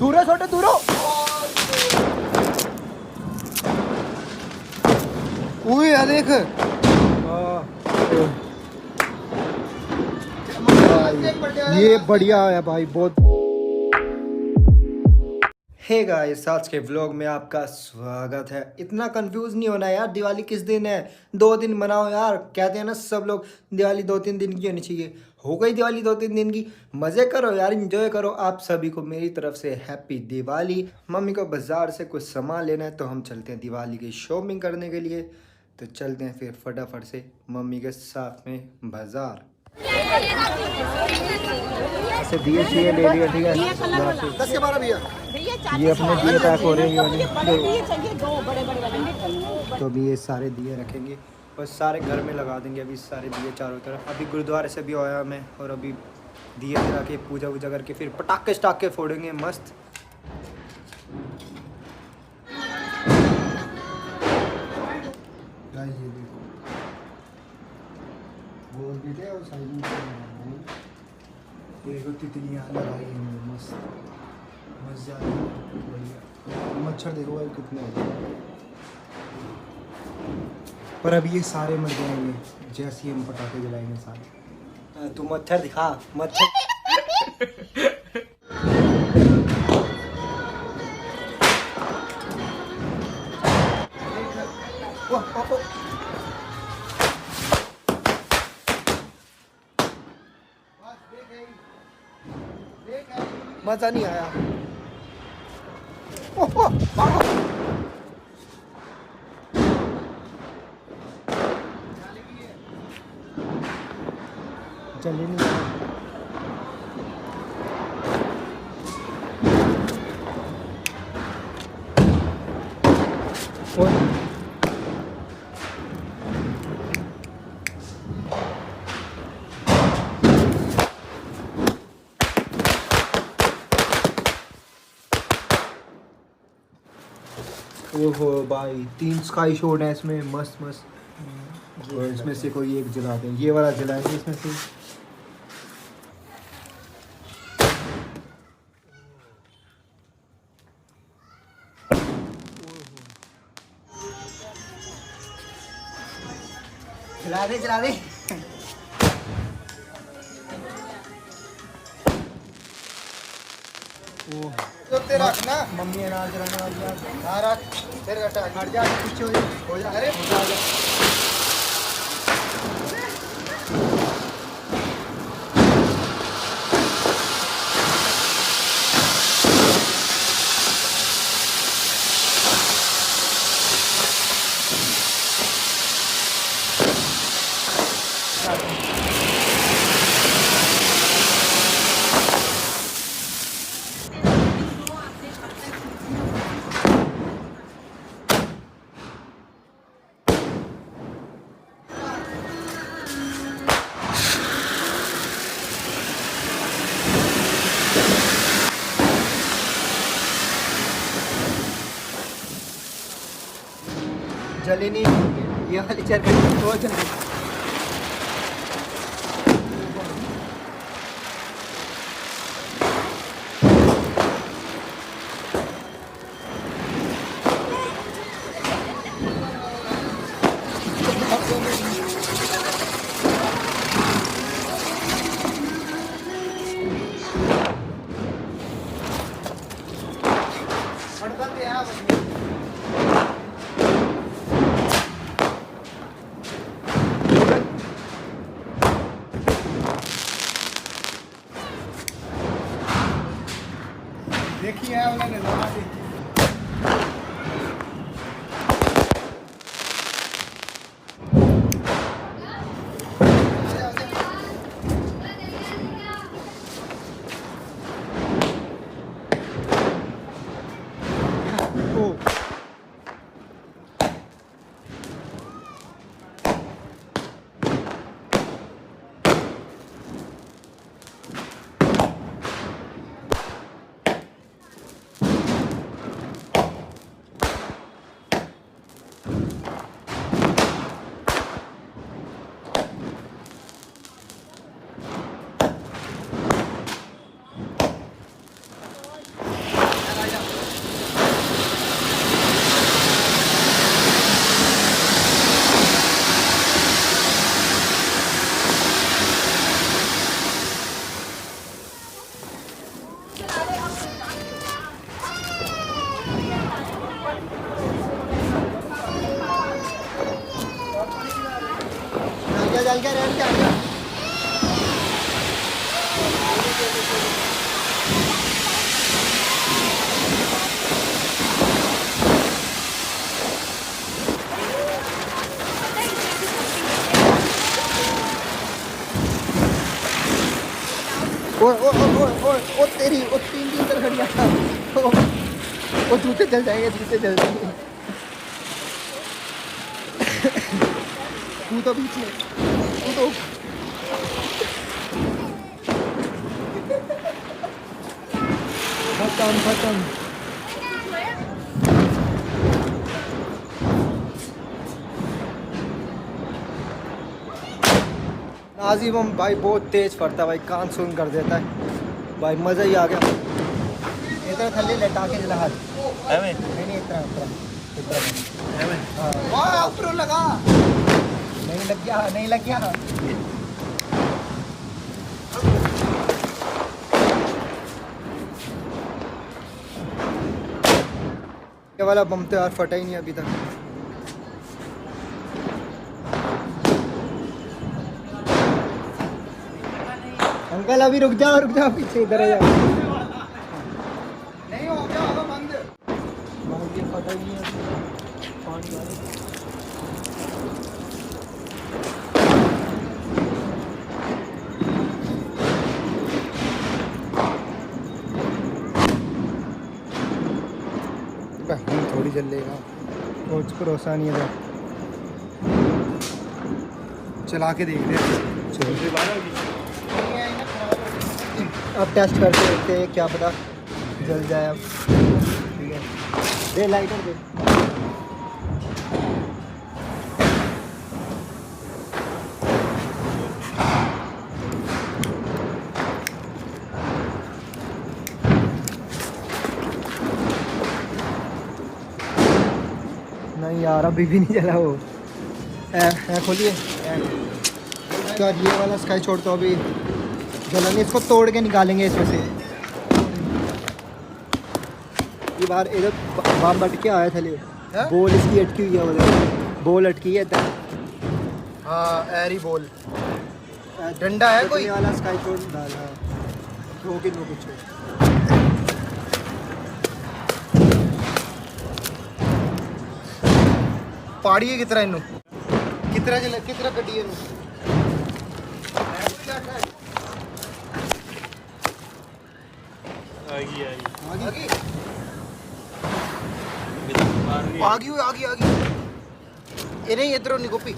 दूर है छोटे, दूर हो। ओए देख, ये बढ़िया है भाई बहुत। हे गाइस, आज के व्लॉग में आपका स्वागत है। इतना कंफ्यूज नहीं होना यार, दिवाली किस दिन है? 2 दिन मनाओ यार। कहते हैं ना सब लोग दिवाली 2-3 दिन की होनी चाहिए। हो गई दिवाली 2-3 दिन की, मज़े करो यार, इंजॉय करो। आप सभी को मेरी तरफ से हैप्पी दिवाली। मम्मी को बाज़ार से कुछ सामान लेना है तो हम चलते हैं दिवाली की शॉपिंग करने के लिए। तो चलते हैं फिर फटाफट से मम्मी के साथ में बाज़ार। ऐसे दिए चाहिए ले लिया, ठीक है। 10 के 12 भैया, ये अपने दिए पैक हो रहे हैं वाले। तो अभी ये सारे दिए रखेंगे और सारे घर में लगा देंगे। अभी सारे दिए चारों तरफ। अभी गुरुद्वारे से भी आया मैं, और अभी दिए जला के पूजा वूजा करके फिर पटाखे स्टाखे फोड़ेंगे मस्त। देखो तितलियाँ लगाई हैं मस्त मजा। मच्छर देखो भाई कितने हैं। पर अभी ये सारे मर जाएंगे जैसे ही हम पटाखे जलाएंगे सारे। तू मच्छर दिखा, मच्छर। मजा नहीं आया। चलिए नहीं ओहो भाई, 3 स्काई शॉट है इसमें, मस्त मस्त। और इसमें से कोई एक जला दें, ये वाला जलाएंगे इसमें से। जला दे जला दे। तो तेरा रखना, मम्मी अनाज जलाने वाली है। हाँ रख, फिर हट जा, पीछे हो जा। अरे हो जा। जले नहीं, ये वाली चरखी तो जले। देखिए उन्होंने लगा दी। चल क्या रैन क्या आ गया। ओ तेरी ओ तीन तरह खड़ी आता वो जूते चल जाएंगे जूते चल जाएंगे। तू तो बीच में तू तो खत्म। नाजिम हम भाई बहुत तेज पड़ता है भाई, कान सुन कर देता है भाई, मज़ा ही आ गया। इतना थल्ले लटा के जला हाथ नहीं इतना ऊपर लगा नहीं लग गया ये वाला बम तो यार फटा ही नहीं अभी तक। अंकल अभी रुक जाओ पीछे इधर आ जाओ। नहीं हो गया होगा बंद। ये फटा ही नहीं है पानी वाला। थोड़ी जल लेगा कुछ भरोसा नहीं है। चला के देखते हैं, अब टेस्ट करके देखते हैं क्या पता जल जाए। अब ठीक है दे लाइटर दे। नहीं यार अभी भी नहीं जला वो। खोलिए इसका ये वाला स्काई छोड़ तो अभी जला नहीं, इसको तोड़ के निकालेंगे इसमें से। ये बाहर इधर बम बट के आया थले बोल इसकी अटकी हुई है उधर, बोल अटकी है इधर। हाँ एरी बोल डंडा है कोई वाला स्काई छोड़ डाला हो कि नो कुछ पाड़ी है कितना इनू कितना गड्डी है इनू आगी ये नहीं इधरों नहीं गोपी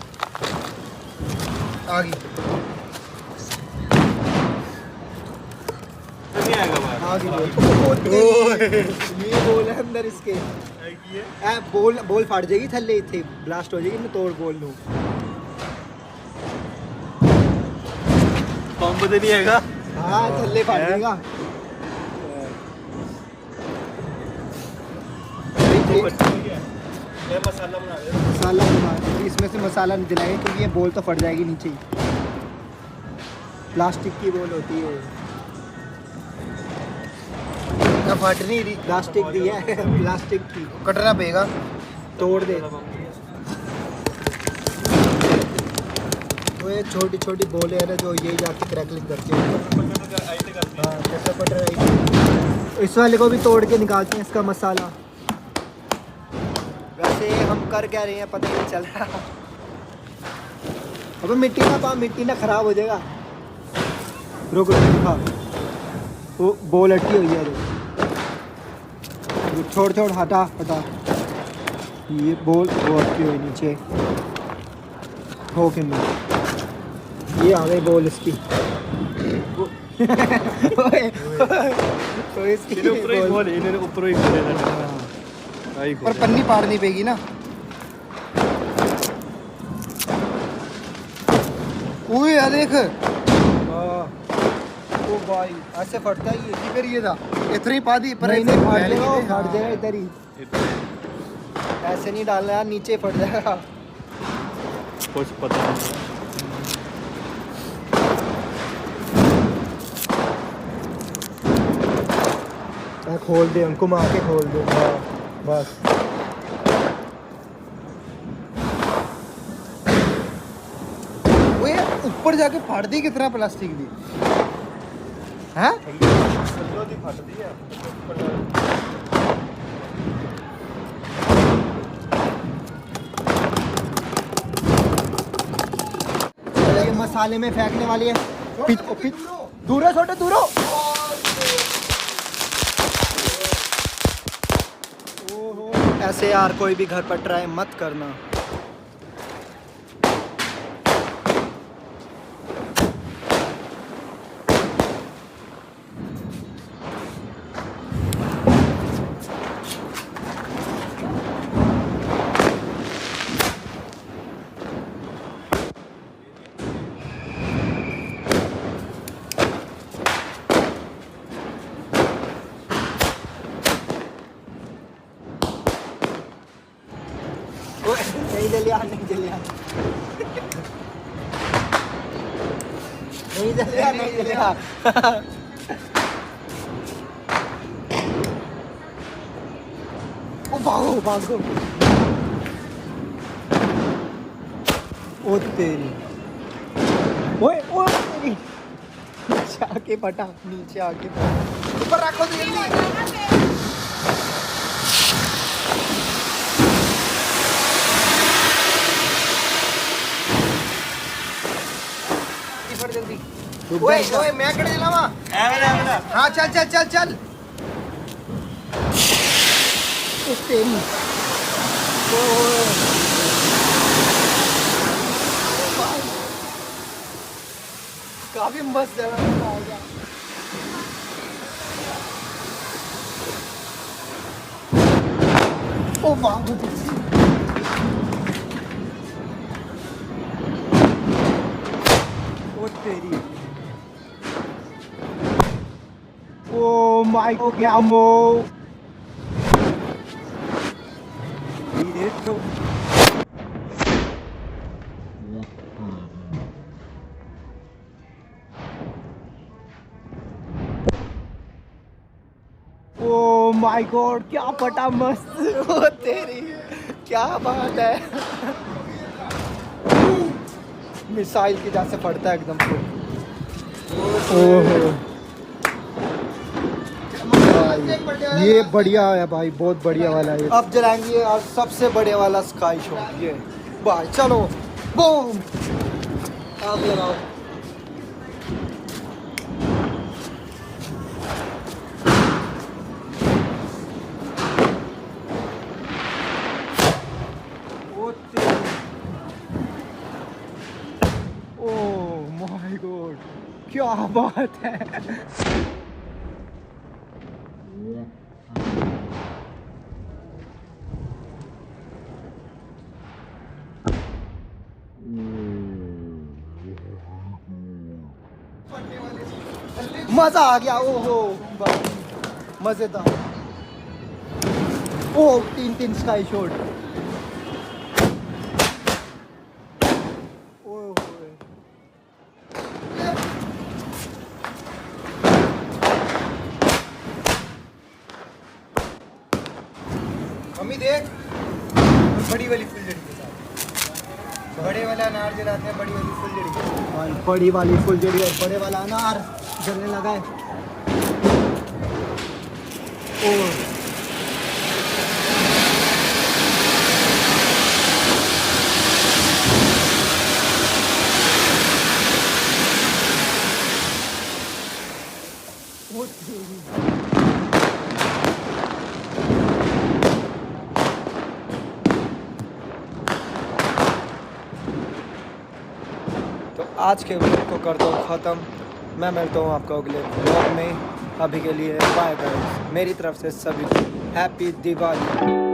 आगी ये बोल है अंदर इसके बोल फाट जाएगी थल्ले थे ब्लास्ट हो जाएगी। मैं तोड़ बोल लूँ पंप तो नहीं हैगा। हाँ थल्ले फाट जाएगा। मसाला बना इसमें से मसाला नहीं दिलाएंगे क्योंकि ये बोल तो फट जाएगी नीचे ही। प्लास्टिक की बोल होती है ना, फट नहीं रही प्लास्टिक दी है प्लास्टिक की कटना पेगा तोड़ दे। तो ये छोटी छोटी बोले है ना जो ये जाके क्रैकलिंग करती है। हाँ कैसा पट इस वाले को भी तोड़ के निकालते हैं इसका मसाला। वैसे हम कर क्या रहे हैं पता ही नहीं चल रहा। अबे मिट्टी ना खराब हो जाएगा। रुक हाँ वो बोल अटकी हुई है छोड़ हटा ये बोल वो अटकी हुई नीचे हो के ये आ गई बोल इसकी तो इसकी ऊपर ही पर पन्नी पाड़नी पेगी ना। ओए यार देख ओ भाई ऐसे फटता ही है फिर ये था इतना ही पा दी पर नहीं फाट जाएगा इधर ही। ऐसे नहीं डालना यार नीचे फट जाएगा। कुछ पता नहीं। खोल दे उनको मार के खोल दे बस। ऊपर जाके फाड़ दी कितना प्लास्टिक दी हैं ये मसाले में फेंकने वाली है दूर छोटे दूर ऐसे यार कोई भी घर पर ट्राई मत करना। नहीं जलिया नहीं जलिया नहीं जलिया नहीं जलिया ओ भागो भागो ओ तेरी ओए ओए तेरी नीचे आके पटा नीचे आके पटा ऊपर रखो तो जल्दी जल्दी ओए ओए मैं कड़े चलावा हां चल चल चल चल ओ तेरी काफी मस्त जगह आ गया ओ वाह तेरी ओ माय गॉड क्या मो ये तो ओ माय गॉड क्या पटा मस्त ओ तेरी क्या बात है मिसाइल की जैसे पड़ता है एकदम ओहो ये बढ़िया है भाई बहुत बढ़िया वाला है अब जलाएंगे और सबसे बड़े वाला स्काई शो ये भाई चलो बूम आग लगाओ माय गॉड क्या बात है मजा आ गया ओहो मजेदार ओ 3 स्काई शॉट मम्मी देख बड़ी वाली फुलझड़ी के साथ बड़े वाला अनार जलाते हैं बड़ी वाली फुलझड़ी और बड़ी वाली फुलझड़ी और बड़े वाला अनार जलने लगा है ओ तो आज के व्लॉग को करता हूँ ख़त्म। मैं मिलता हूँ आपको अगले व्लॉग में। अभी के लिए बाय गाइस। मेरी तरफ से सभी को हैप्पी दिवाली।